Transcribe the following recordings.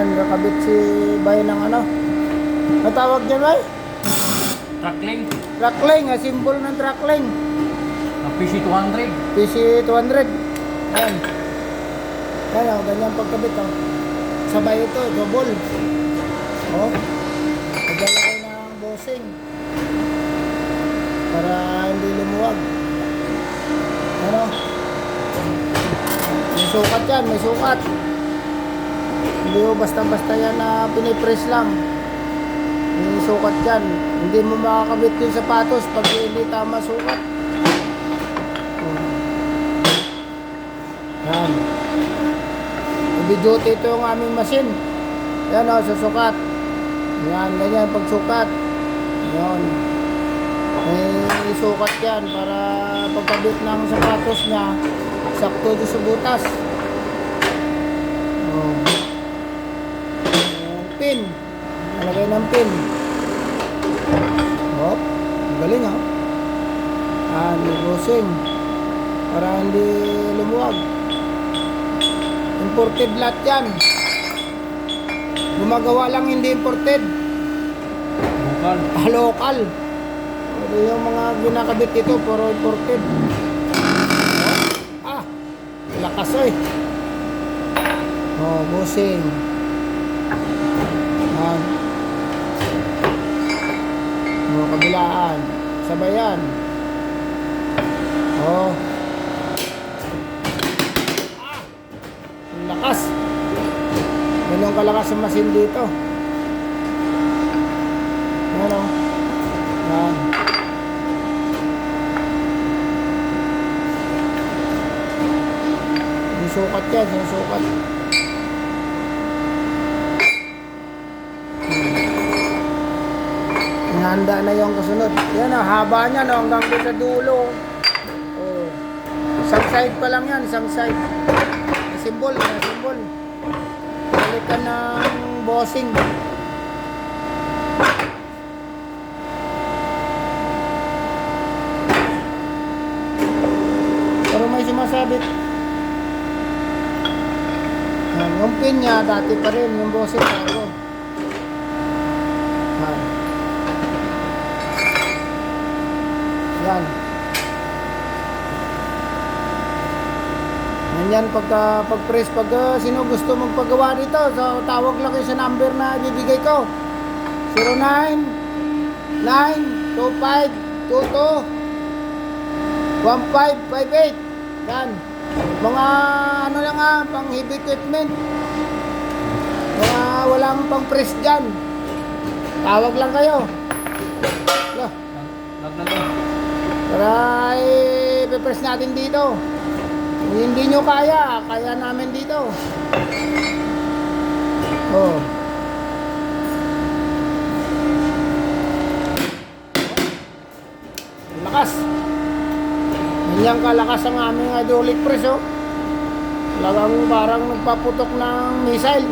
Yan, kakabit si Bay ng ano. Natawag dyan, Bay? Truckling. Truckling, symbol ng truckling. Ang PC200. PC200. Yan. Yan, oh, ganyan pagkabit, oh. Sabay ito, double. Oh. Nagdala ko ng bossing. Para hindi lumuwag. Ano? May sukat yan, may sukat. Hindi mo basta-basta yan na pinipress lang. May sukat yan. Hindi mo makakabit yung sapatos pag hindi tama sukat. Yan. Heavy duty ito yung aming machine. Yan o, susukat. Yan, ganyan pagsukat. Yan. May sukat yan para pagkabit ng sapatos niya, sakto doon sa butas. Oh. Pin. Nalagay ng pin. Oh, galing ha. Lubosing. Para hindi lumuwag. Imported lahat yan. Gumagawa lang hindi imported. Local. Local. Pero yung mga ginakabit dito, puro imported. Lakas eh. Oh, busing. Yan. Oh, kabilaan. Sabayan. Oh. Lakas. Ganun kalakas ang machine dito. Yan o. Yan. Sinusukat yan, sinusukat. Handa na yung kasunod. Yan o, haba niya no, hanggang doon sa dulo. Oh. Isang side pa lang yan, isang side. Simbol, simbol. Balikan ng bossing. Pero may sumasabit. Yung pin niya, dati pa rin, yung bossing bago. Yan. Yan pag-press, pag sino gusto magpagawa dito, so tawag lang kayo sa number na bibigay ko. 09-925-22-1558. Yan. Mga ano lang ha, pang heavy equipment. Mga walang pang press dyan. Tawag lang kayo. Para i-press natin dito. Kung hindi nyo kaya, kaya namin dito. Oh. Lakas. Ganyan kalakas ang aming hydraulic press, oh. Talagang parang nagpaputok ng missile.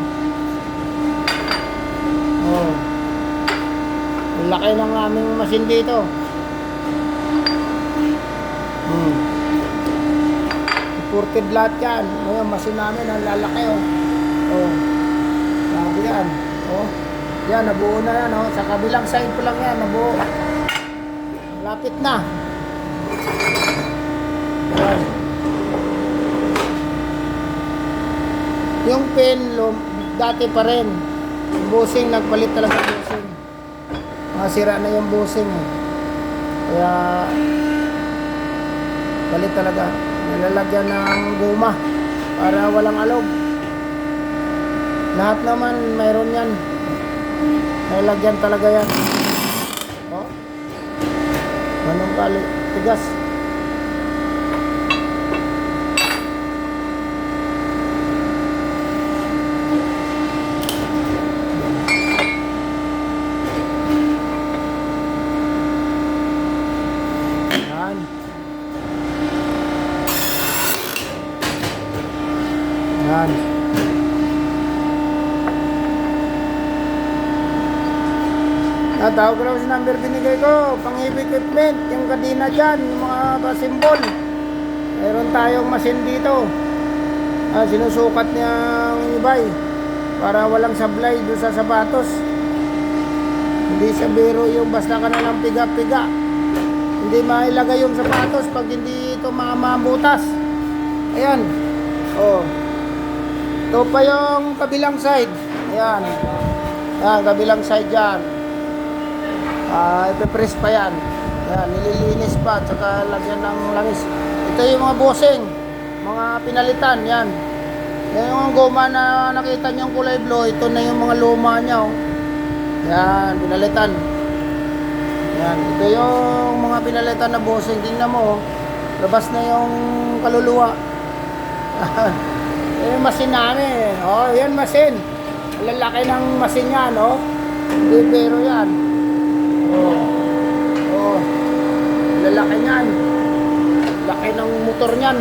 Oh. Laki ng aming machine dito. Imported lahat yan. Ngayon, machine namin ang lalaki, oh. Oh. Sabi yan. Oh. Yan, nabuo na yan, oh. Sa kabilang side ko lang yan, nabuo. Lapit na. Yan. Yung pin, dati pa rin. Yung busing, nagpalit talaga yung busing. Masira na yung busing, eh. Kaya palit talaga. Nilalagyan ng guma para walang alog. Lahat naman mayroon yan. Nilalagyan talaga yan. Oh. Ganun kali tigas. Yan. Tawag ko lang sa number binigay ko, pang heavy equipment, yung kadina dyan, yung mga symbol. Mayroon tayong machine dito. Sinusukat niyang ibay. para walang sablay doon sa sapatos. Hindi sa biro yung basta ka na lang piga-piga. Hindi mailagay yung sapatos pag hindi ito mabutas. Ayan. Oh. Ito pa yung kabilang side. Ayan. Ayan, kabilang side yan. Ipipress pa yan. Ayan, nililinis pa. Tsaka lagyan ng langis. Ito yung mga bossing. Mga pinalitan. Yan. Yan yung goma na nakita nyo yung kulay blue. Ito na yung mga luma niya. Oh. Yan, pinalitan. Yan. Ito yung mga pinalitan na bossing. Tingnan mo. Oh. Labas na yung kaluluwa. Eh, masin namin. Oh, yan masin. Lalaki ng masin yan, oh. Hindi biro yan. Oh. Oh. Lalaki niyan. Laki ng motor niyan.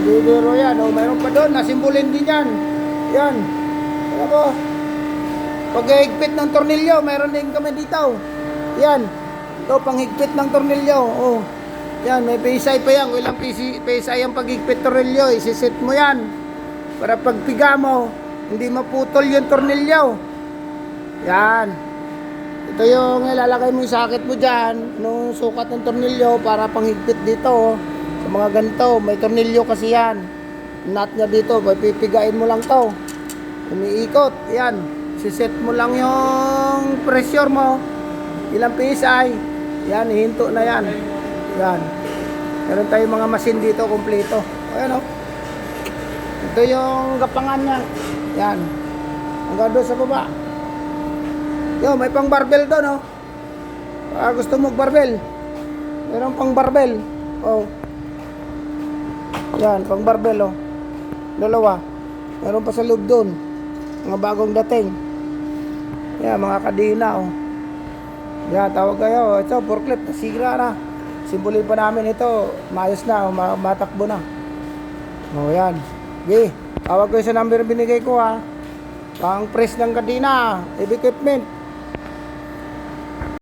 Hindi biro yan. Oh, mayroon pa doon. Nasimbolin din yan. Yan. Ano po? Paghigpit ng tornilyo, mayroon din kami dito. Yan. Ito, panghigpit ng tornilyo. Oh. Yan, may PSI pa yan. Ilang PSI ang paghigpit tornilyo. Isisit mo yan. Para pagpiga mo, hindi maputol yung tornilyo. Yan. Ito yung ilalagay mo yung sakit mo dyan. Nung sukat ng tornilyo para panghigpit dito. Sa mga ganito, may tornilyo kasi yan. Nut niya dito, pipigain mo lang to. Umiikot. Yan. Siset mo lang yung pressure mo. Ilang PSI. Yan, hinto na yan. Yan. Meron tayong mga machine dito, kompleto. Ayan o. Ito yung gapangan niya. Yan. Hanggang doon sa baba. Yo, may pang barbell doon, oh. Gusto mo barbell? Meron pang barbell. Oh. Yan, pang barbell, oh. Dalawa. Meron pa sa loob doon. Mga bagong dating. Yan, mga kadina, oh. Yan, tawag kayo. Ito, forklift. Nasigra na. Simbolin pa namin ito. Maayos na, oh. Matakbo na. Oh, yan. Okay. Tawag ko sa number binigay ko, ha. Pang press ng kadina. Equipment.